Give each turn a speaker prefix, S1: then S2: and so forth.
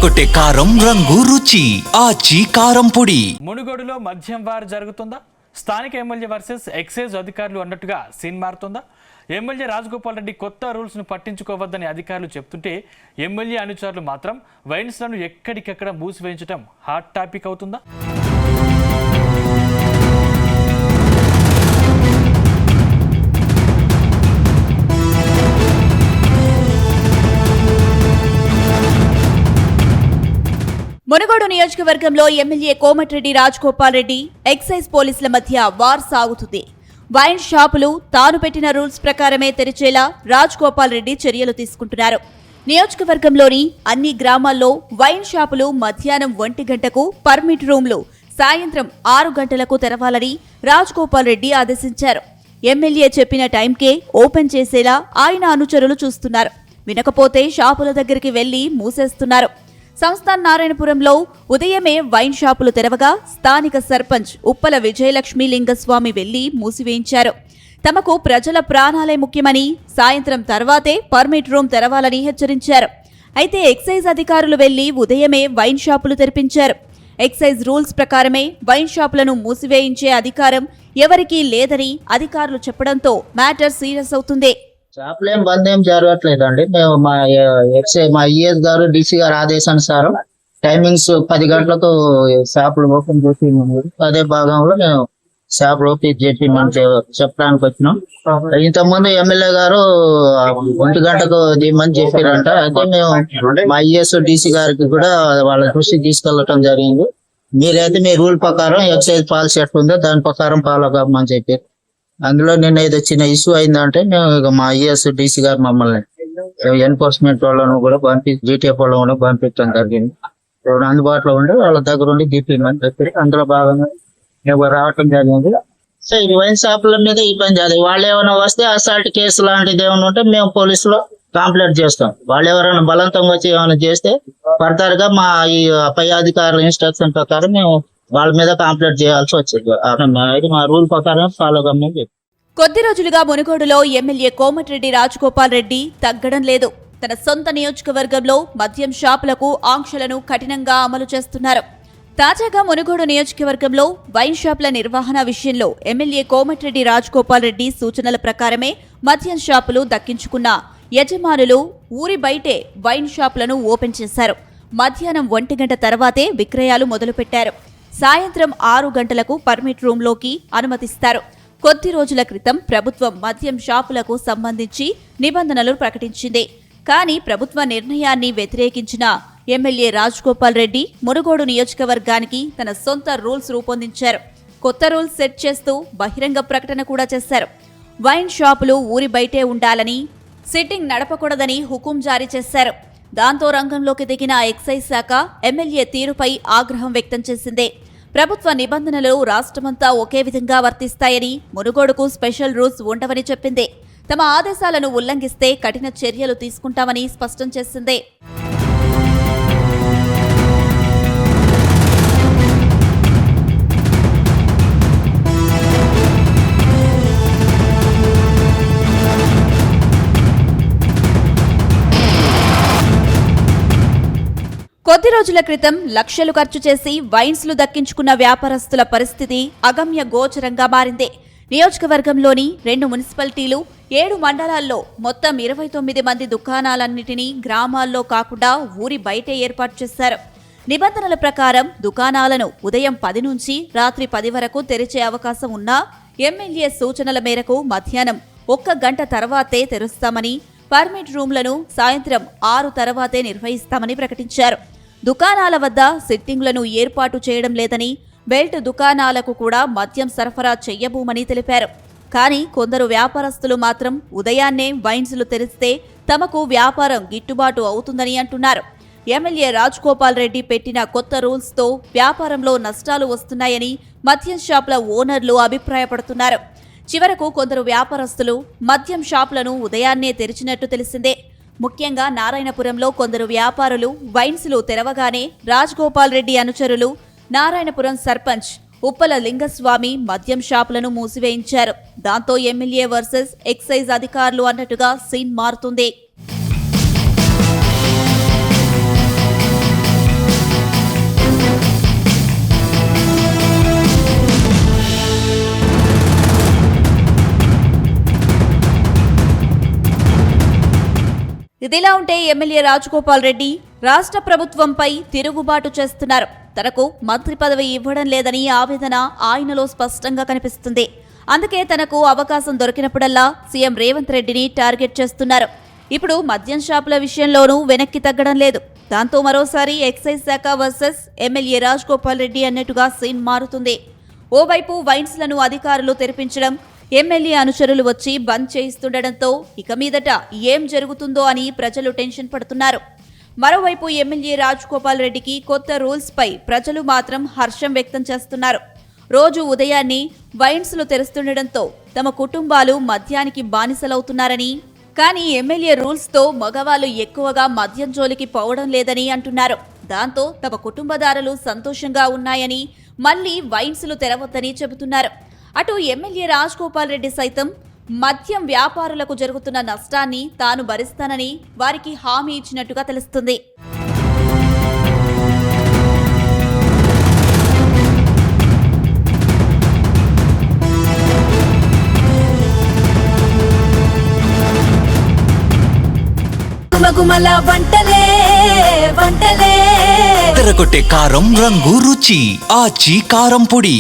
S1: అదరగొట్టే కారం రంగు రుచి ఆచి కారం పొడి.
S2: మునుగోడులో మద్యం వార్ జరుగుతుందా? స్థానిక ఎమ్మెల్యే వర్సెస్ ఎక్సైజ్ అధికారులు అన్నట్టుగా సీన్ మారుతుందా? ఎమ్మెల్యే రాజగోపాల్ రెడ్డి కొత్త రూల్స్ను పట్టించుకోవద్దని అధికారులు చెప్తుంటే ఎమ్మెల్యే అనుచరులు మాత్రం వైన్స్లను ఎక్కడికెక్కడ మూసివేయించడం హాట్ టాపిక్ అవుతుందా?
S3: మునుగోడు నియోజకవర్గంలో ఎమ్మెల్యే కోమటిరెడ్డి రాజగోపాల్ రెడ్డి ఎక్సైజ్ పోలీసుల మధ్య వార్ సాగుతుంది. వైన్ షాపులు తాను పెట్టిన రూల్స్ ప్రకారమే తెరిచేలా రాజగోపాల్ రెడ్డి చర్యలు తీసుకుంటున్నారు. నియోజకవర్గంలోని అన్ని గ్రామాల్లో వైన్ షాపులు మధ్యాహ్నం 1 గంటకు, పర్మిట్ రూమ్లు సాయంత్రం 6 గంటలకు తెరవాలని రాజగోపాల్ రెడ్డి ఆదేశించారు. ఎమ్మెల్యే చెప్పిన టైంకే ఓపెన్ చేసేలా ఆయన అనుచరులు చూస్తున్నారు. వినకపోతే షాపుల దగ్గరికి వెళ్లి మూసేస్తున్నారు. సంస్థాన్ నారాయణపురంలో ఉదయమే వైన్ షాపులు తెరవగా స్థానిక సర్పంచ్ ఉప్పల విజయలక్ష్మి లింగస్వామి వెళ్లి మూసివేయించారు. తమకు ప్రజల ప్రాణాలే ముఖ్యమని, సాయంత్రం తర్వాతే పర్మిట్ రూమ్ తెరవాలని హెచ్చరించారు. అయితే ఎక్సైజ్ అధికారులు వెళ్లి ఉదయమే వైన్ షాపులు తెరిపించారు. ఎక్సైజ్ రూల్స్ ప్రకారమే వైన్ షాపులను మూసివేయించే అధికారం ఎవరికీ లేదని అధికారులు చెప్పడంతో మ్యాటర్ సీరియస్ అవుతుంది.
S4: షాపులు ఏం బంద్ ఏం జరగట్లేదండి. మేము మా ఈఎస్ గారు డీసీ గారు ఆదేశానుసారం టైమింగ్స్ 10 గంటలకు షాపులు ఓపెన్ చేసి అదే భాగంలో మేము షాపులు ఓపెన్ చేసి చెప్పడానికి వచ్చినాం. ఇంతకుముందు ఎమ్మెల్యే గారు 1 గంటకు దిమ్మని చెప్పారంట. అయితే మేము మా ఈఎస్ డీసీ గారికి కూడా వాళ్ళ దృష్టికి తీసుకెళ్లటం జరిగింది. మీరైతే మీ రూల్ ప్రకారం ఎక్సైజ్ పాలసీ ఎట్లుందో దాని ప్రకారం ఫాలో కామని చెప్పారు. అందులో నిన్న ఏదో చిన్న ఇష్యూ అయిందంటే మేము ఇక మా ఐఏఎస్ డీసీ గారు మమ్మల్ని ఎన్ఫోర్స్మెంట్ వాళ్ళను కూడా జీటీఎఫ్ వాళ్ళను కూడా పంపించడం జరిగింది. అందుబాటులో ఉండి వాళ్ళ దగ్గర ఉండి తీపిమని చెప్పి అందులో భాగంగా మేము రావటం జరిగింది. సో ఈ వైన్ షాపుల మీద ఇబ్బంది అది వాళ్ళు ఏమైనా వస్తే అసాల్ట్ కేసు లాంటిది ఏమైనా ఉంటే మేము పోలీసులో కంప్లైంట్ చేస్తాం. వాళ్ళు ఎవరైనా బలవంతంగా వచ్చి ఏమైనా చేస్తే ఫర్దర్ గా మా ఈ పై అధికారుల ఇన్స్ట్రక్షన్ ప్రకారం మేము వాళ్ళ మీద కంప్లైంట్ చేయాల్సి వచ్చింది. మా రూల్ ప్రకారం ఫాలో కమ్మని.
S3: కొద్ది రోజులుగా మునుగోడులో ఎమ్మెల్యే కోమటిరెడ్డి రాజగోపాల్ రెడ్డి తగ్గడం లేదు. తన సొంత నియోజకవర్గంలో మద్యం షాపులకు ఆంక్షలను కఠినంగా అమలు చేస్తున్నారు. తాజాగా మునుగోడు నియోజకవర్గంలో వైన్ షాపుల నిర్వహణ విషయంలో ఎమ్మెల్యే కోమటిరెడ్డి రాజగోపాల్ రెడ్డి సూచనల ప్రకారమే మద్యం షాపులు దక్కించుకున్న యజమానులు ఊరి బయటే వైన్ షాపులను ఓపెన్ చేశారు. మధ్యాహ్నం 1 గంట తర్వాతే విక్రయాలు మొదలుపెట్టారు. సాయంత్రం 6 గంటలకు పర్మిట్ రూంలోకి అనుమతిస్తారు. కొద్ది రోజుల క్రితం ప్రభుత్వం మద్యం షాపులకు సంబంధించి నిబంధనలు ప్రకటించింది. కానీ ప్రభుత్వ నిర్ణయాన్ని వ్యతిరేకించిన ఎమ్మెల్యే రాజగోపాల్ రెడ్డి మునుగోడు నియోజకవర్గానికి తన సొంత రూల్స్ రూపొందించారు. కొత్త రూల్స్ సెట్ చేస్తూ బహిరంగ ప్రకటన కూడా చేశారు. వైన్ షాపులు ఊరి బయటే ఉండాలని, సిట్టింగ్ నడపకూడదని హుకుం జారీ చేశారు. దాంతో రంగంలోకి దిగిన ఎక్సైజ్ శాఖ ఎమ్మెల్యే తీరుపై ఆగ్రహం వ్యక్తం చేసింది. ప్రభుత్వ నిబంధనలు రాష్ట్రమంతా ఒకే విధంగా వర్తిస్తాయని, మునుగోడుకు స్పెషల్ రూల్స్ ఉండవని చెప్పింది. తమ ఆదేశాలను ఉల్లంఘిస్తే కఠిన చర్యలు తీసుకుంటామని స్పష్టం చేసింది. కొద్ది రోజుల క్రితం లక్షలు ఖర్చు చేసి వైన్స్లు దక్కించుకున్న వ్యాపారస్తుల పరిస్థితి అగమ్య గోచరంగా మారింది. నియోజకవర్గంలోని 2 మున్సిపాలిటీలు, 7 మండలాల్లో మొత్తం 29 మంది దుకాణాలన్నిటినీ గ్రామాల్లో కాకుండా ఊరి బయటే ఏర్పాటు చేశారు. నిబంధనల ప్రకారం దుకాణాలను ఉదయం 10 నుంచి రాత్రి 10 వరకు తెరిచే అవకాశం ఉన్నా ఎమ్మెల్యే సూచనల మేరకు మధ్యాహ్నం 1 గంట తర్వాతే తెరుస్తామని, పర్మిట్ రూమ్లను సాయంత్రం 6 తర్వాతే నిర్వహిస్తామని ప్రకటించారు. దుకాణాల వద్ద సిట్టింగ్లను ఏర్పాటు చేయడం లేదని, బెల్ట్ దుకాణాలకు కూడా మద్యం సరఫరా చెయ్యబోమని తెలిపారు. కానీ కొందరు వ్యాపారస్తులు మాత్రం ఉదయాన్నే వైన్స్లు తెరిస్తే తమకు వ్యాపారం గిట్టుబాటు అవుతుందని అంటున్నారు. ఎమ్మెల్యే రాజగోపాల్ రెడ్డి పెట్టిన కొత్త రూల్స్తో వ్యాపారంలో నష్టాలు వస్తున్నాయని మద్యం షాపుల ఓనర్లు అభిప్రాయపడుతున్నారు. చివరకు కొందరు వ్యాపారస్తులు మద్యం షాపులను ఉదయాన్నే తెరిచినట్టు తెలిసిందే. ముఖ్యంగా నారాయణపురంలో కొందరు వ్యాపారులు వైన్స్లు తెరవగానే రాజగోపాల్ రెడ్డి అనుచరులు, నారాయణపురం సర్పంచ్ ఉప్పల లింగస్వామి మద్యం షాపులను మూసివేయించారు. దాంతో ఎమ్మెల్యే వర్సెస్ ఎక్సైజ్ అధికారులు అన్నట్టుగా సీన్ మారుతుంది. ఇదిలా ఉంటే ఎమ్మెల్యే రాజగోపాల్ రెడ్డి రాష్ట్ర ప్రభుత్వంపై తిరుగుబాటు చేస్తున్నారు. తనకు మంత్రి పదవి ఇవ్వడం లేదని ఆవేదన ఆయనలో స్పష్టంగా కనిపిస్తుంది. అందుకే తనకు అవకాశం దొరికినప్పుడల్లా సీఎం రేవంత్ రెడ్డిని టార్గెట్ చేస్తున్నారు. ఇప్పుడు మద్యం షాపుల విషయంలోనూ వెనక్కి తగ్గడం లేదు. దాంతో మరోసారి ఎక్సైజ్ శాఖ వర్సెస్ ఎమ్మెల్యే రాజగోపాల్ రెడ్డి అన్నట్టుగా సీన్ మారుతుంది. ఓవైపు వైన్స్లను అధికారులు తెరిపించడం, ఎమ్మెల్యే అనుచరులు వచ్చి బంద్ చేయిస్తుండటంతో ఇక మీదట ఏం జరుగుతుందో అని ప్రజలు టెన్షన్ పడుతున్నారు. మరోవైపు ఎమ్మెల్యే రాజగోపాల్ రెడ్డికి కొత్త రూల్స్ పై ప్రజలు మాత్రం హర్షం వ్యక్తం చేస్తున్నారు. రోజు ఉదయాన్నే వైన్స్లు తెరుస్తుండటంతో తమ కుటుంబాలు మద్యానికి బానిసలవుతున్నారని, కానీ ఎమ్మెల్యే రూల్స్ తో మగవాళ్లు ఎక్కువగా మద్యం జోలికి పోవడం లేదని అంటున్నారు. దాంతో తమ కుటుంబదారులు సంతోషంగా ఉన్నాయని, మళ్లీ వైన్స్లు తెరవద్దని చెబుతున్నారు. అటు ఎమ్మెల్యే రాజగోపాల్ రెడ్డి సైతం మద్యం వ్యాపారులకు జరుగుతున్న నష్టాన్ని తాను భరిస్తానని వారికి హామీ ఇచ్చినట్టుగా తెలుస్తుంది.
S1: తెరకొట్టే కారం రంగు రుచి ఆచి కారం పొడి.